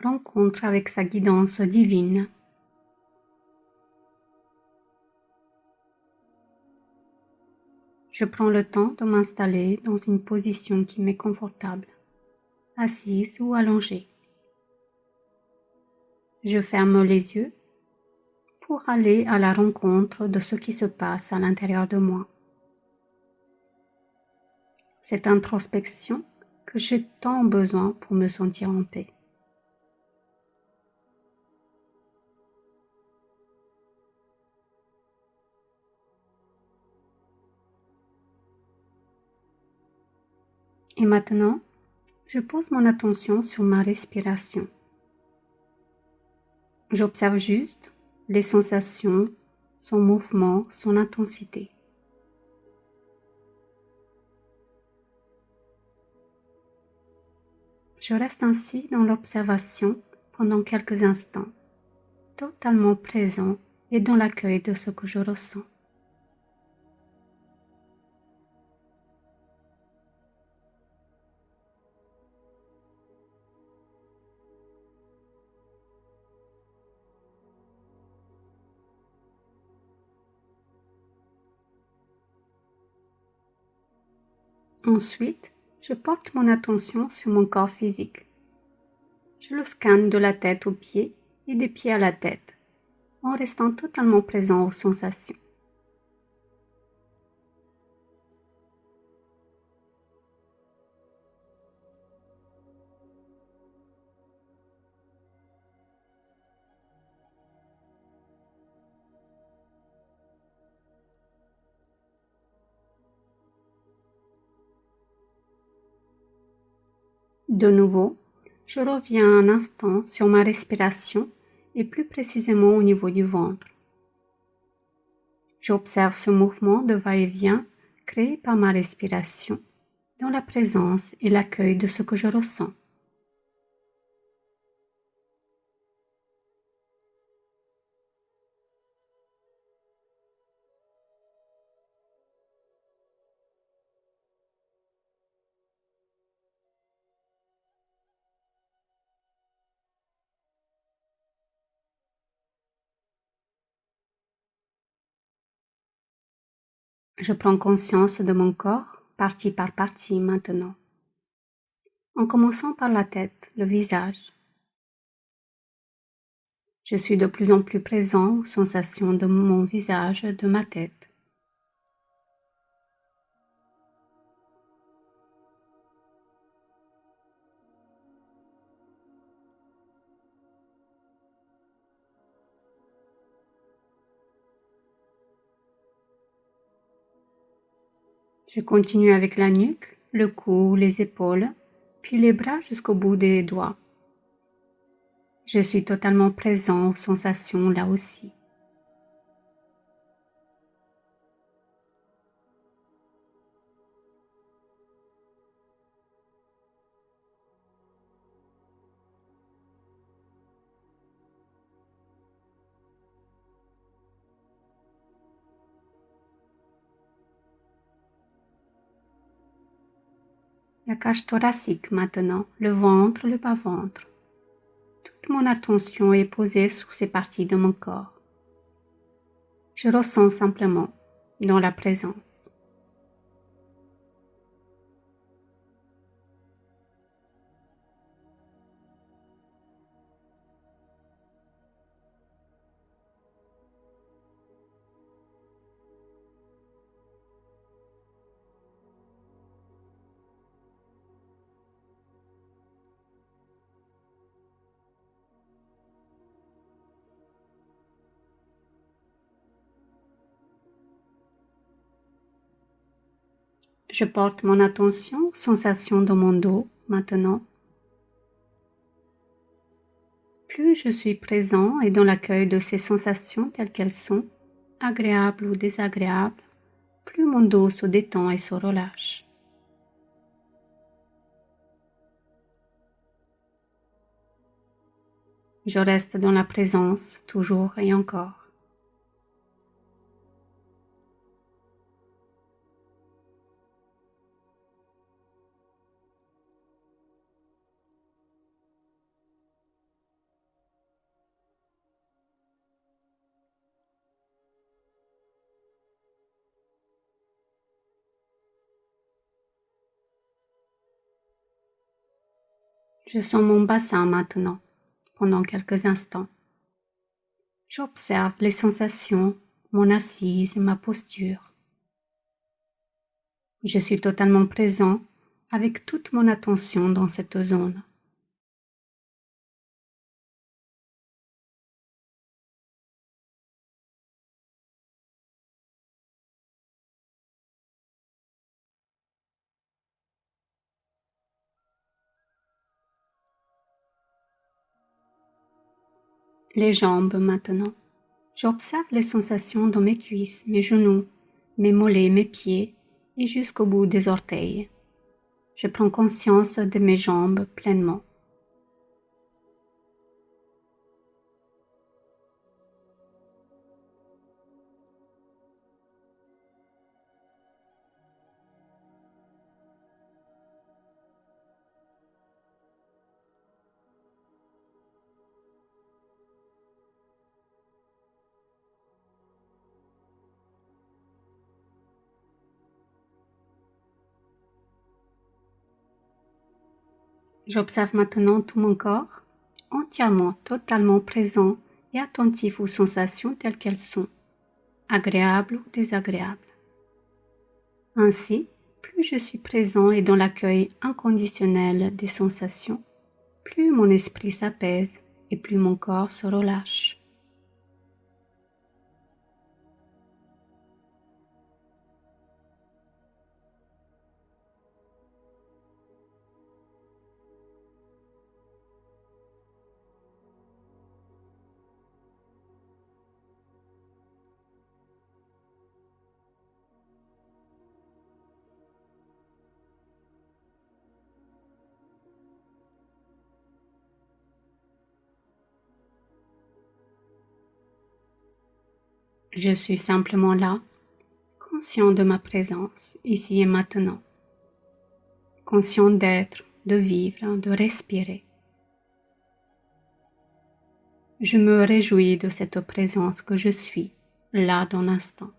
rencontre avec sa guidance divine. Je prends le temps de m'installer dans une position qui m'est confortable, assise ou allongée. Je ferme les yeux pour aller à la rencontre de ce qui se passe à l'intérieur de moi. Cette introspection que j'ai tant besoin pour me sentir en paix. Et maintenant, je pose mon attention sur ma respiration. J'observe juste les sensations, son mouvement, son intensité. Je reste ainsi dans l'observation pendant quelques instants, totalement présent et dans l'accueil de ce que je ressens. Ensuite, je porte mon attention sur mon corps physique. Je le scanne de la tête aux pieds et des pieds à la tête, en restant totalement présent aux sensations. De nouveau, je reviens un instant sur ma respiration et plus précisément au niveau du ventre. J'observe ce mouvement de va-et-vient créé par ma respiration dans la présence et l'accueil de ce que je ressens. Je prends conscience de mon corps, partie par partie maintenant, en commençant par la tête, le visage. Je suis de plus en plus présent aux sensations de mon visage, de ma tête. Je continue avec la nuque, le cou, les épaules, puis les bras jusqu'au bout des doigts. Je suis totalement présent aux sensations là aussi. La cage thoracique maintenant, le ventre, le bas-ventre. Toute mon attention est posée sur ces parties de mon corps. Je ressens simplement dans la présence. Je porte mon attention aux sensations de mon dos maintenant. Plus je suis présent et dans l'accueil de ces sensations telles qu'elles sont, agréables ou désagréables, plus mon dos se détend et se relâche. Je reste dans la présence toujours et encore. Je sens mon bassin maintenant, pendant quelques instants. J'observe les sensations, mon assise et ma posture. Je suis totalement présent avec toute mon attention dans cette zone. Les jambes maintenant. J'observe les sensations dans mes cuisses, mes genoux, mes mollets, mes pieds et jusqu'au bout des orteils. Je prends conscience de mes jambes pleinement. J'observe maintenant tout mon corps, entièrement, totalement présent et attentif aux sensations telles qu'elles sont, agréables ou désagréables. Ainsi, plus je suis présent et dans l'accueil inconditionnel des sensations, plus mon esprit s'apaise et plus mon corps se relâche. Je suis simplement là, conscient de ma présence, ici et maintenant, conscient d'être, de vivre, de respirer. Je me réjouis de cette présence que je suis, là dans l'instant.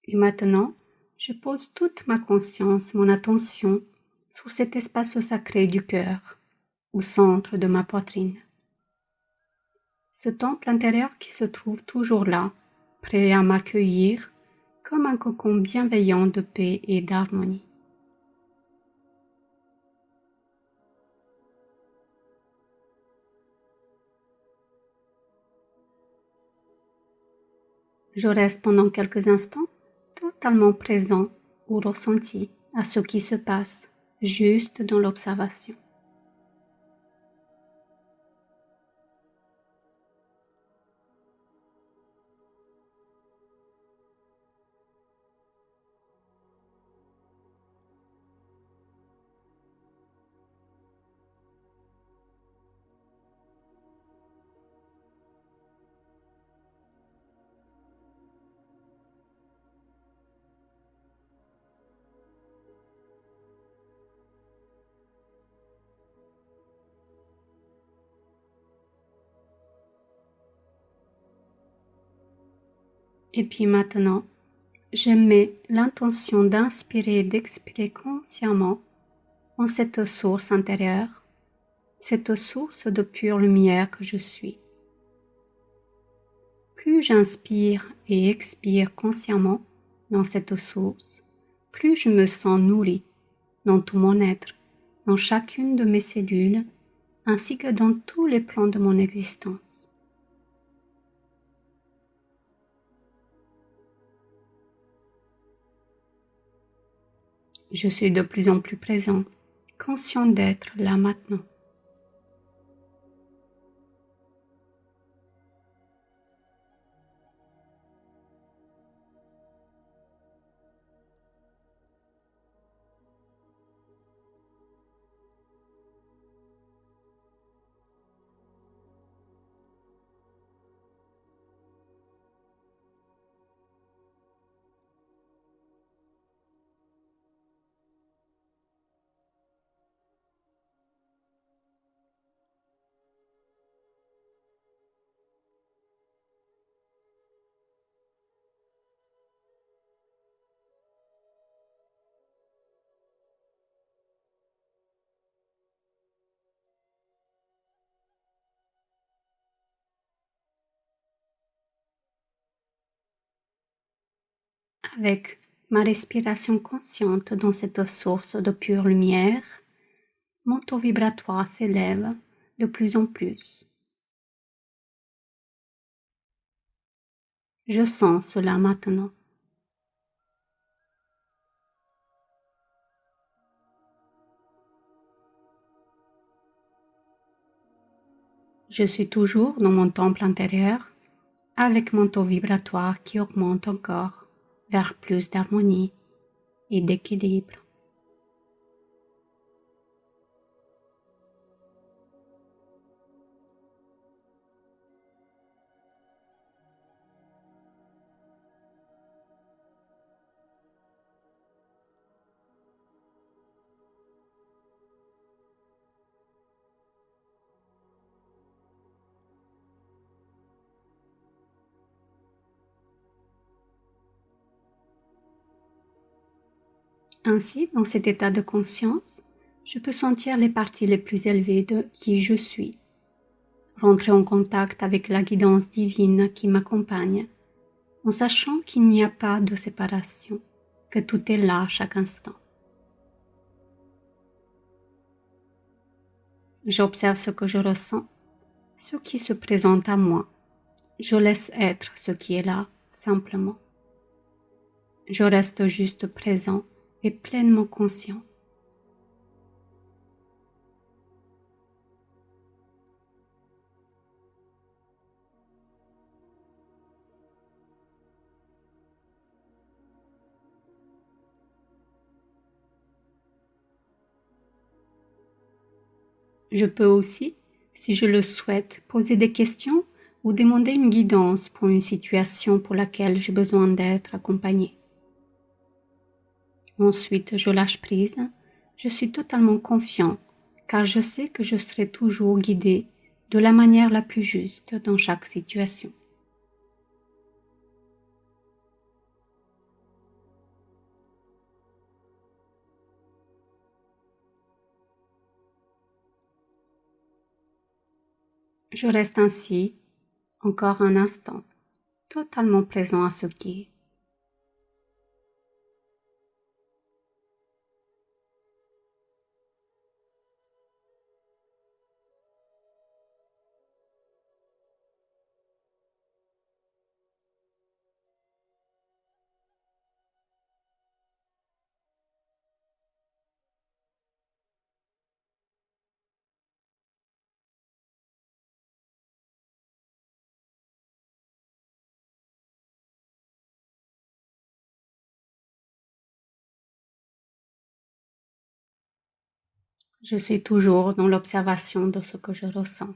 Et maintenant, je pose toute ma conscience, mon attention sur cet espace sacré du cœur, au centre de ma poitrine. Ce temple intérieur qui se trouve toujours là, prêt à m'accueillir comme un cocon bienveillant de paix et d'harmonie. Je reste pendant quelques instants totalement présent ou ressenti à ce qui se passe, juste dans l'observation. Et puis maintenant, je mets l'intention d'inspirer et d'expirer consciemment en cette source intérieure, cette source de pure lumière que je suis. Plus j'inspire et expire consciemment dans cette source, plus je me sens nourri dans tout mon être, dans chacune de mes cellules, ainsi que dans tous les plans de mon existence. Je suis de plus en plus présent, conscient d'être là maintenant. Avec ma respiration consciente dans cette source de pure lumière, mon taux vibratoire s'élève de plus en plus. Je sens cela maintenant. Je suis toujours dans mon temple intérieur, avec mon taux vibratoire qui augmente encore vers plus d'harmonie et d'équilibre. Ainsi, dans cet état de conscience, je peux sentir les parties les plus élevées de qui je suis, rentrer en contact avec la guidance divine qui m'accompagne, en sachant qu'il n'y a pas de séparation, que tout est là à chaque instant. J'observe ce que je ressens, ce qui se présente à moi. Je laisse être ce qui est là, simplement. Je reste juste présent et pleinement conscient. Je peux aussi, si je le souhaite, poser des questions ou demander une guidance pour une situation pour laquelle j'ai besoin d'être accompagné. Ensuite, je lâche prise. Je suis totalement confiant car je sais que je serai toujours guidé de la manière la plus juste dans chaque situation. Je reste ainsi encore un instant, totalement présent à ce qui est. Je suis toujours dans l'observation de ce que je ressens.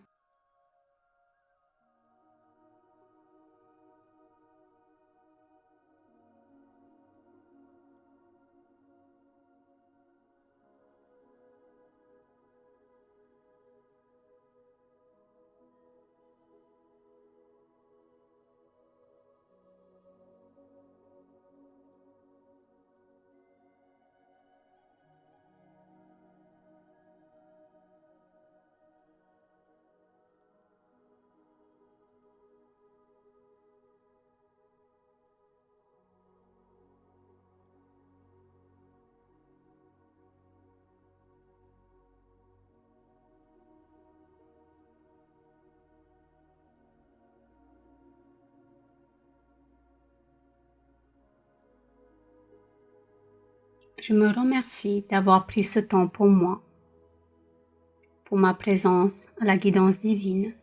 Je me remercie d'avoir pris ce temps pour moi, pour ma présence à la guidance divine.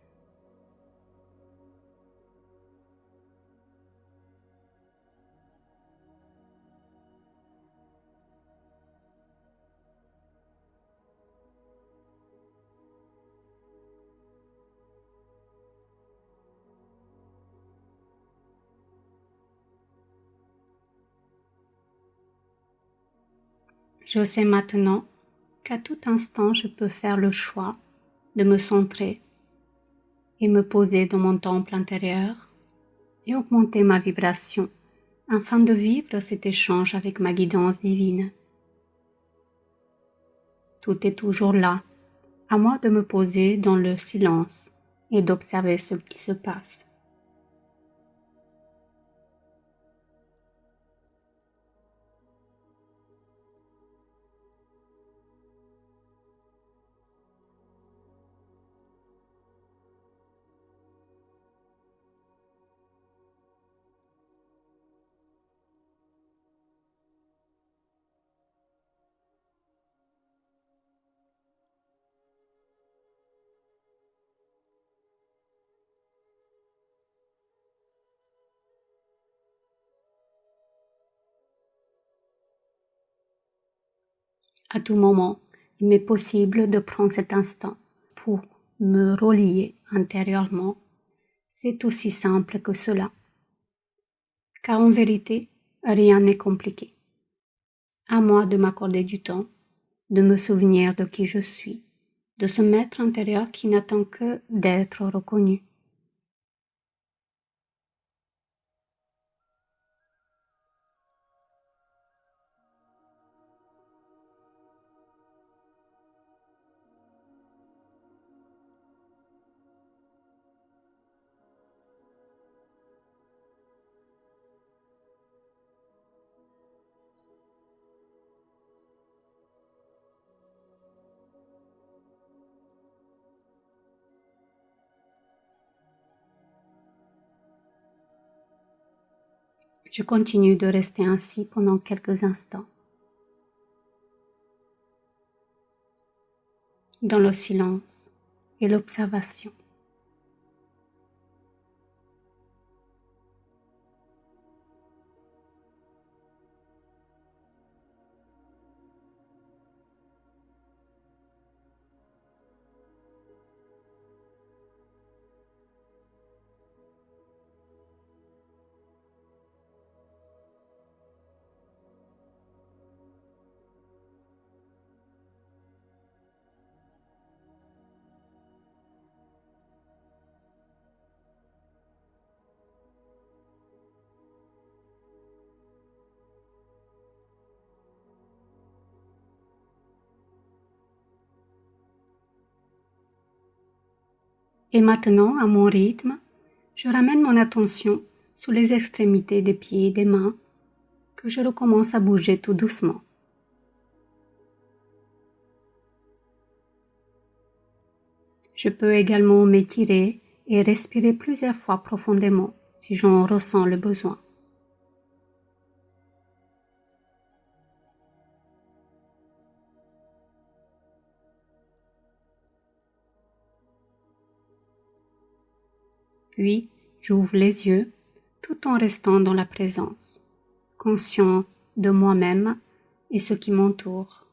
Je sais maintenant qu'à tout instant je peux faire le choix de me centrer et me poser dans mon temple intérieur et augmenter ma vibration afin de vivre cet échange avec ma guidance divine. Tout est toujours là, à moi de me poser dans le silence et d'observer ce qui se passe. À tout moment, il m'est possible de prendre cet instant pour me relier intérieurement. C'est aussi simple que cela, car en vérité, rien n'est compliqué. À moi de m'accorder du temps, de me souvenir de qui je suis, de ce maître intérieur qui n'attend que d'être reconnu. Je continue de rester ainsi pendant quelques instants, dans le silence et l'observation. Et maintenant, à mon rythme, je ramène mon attention sur les extrémités des pieds et des mains que je recommence à bouger tout doucement. Je peux également m'étirer et respirer plusieurs fois profondément si j'en ressens le besoin. Puis, j'ouvre les yeux tout en restant dans la présence, conscient de moi-même et ce qui m'entoure.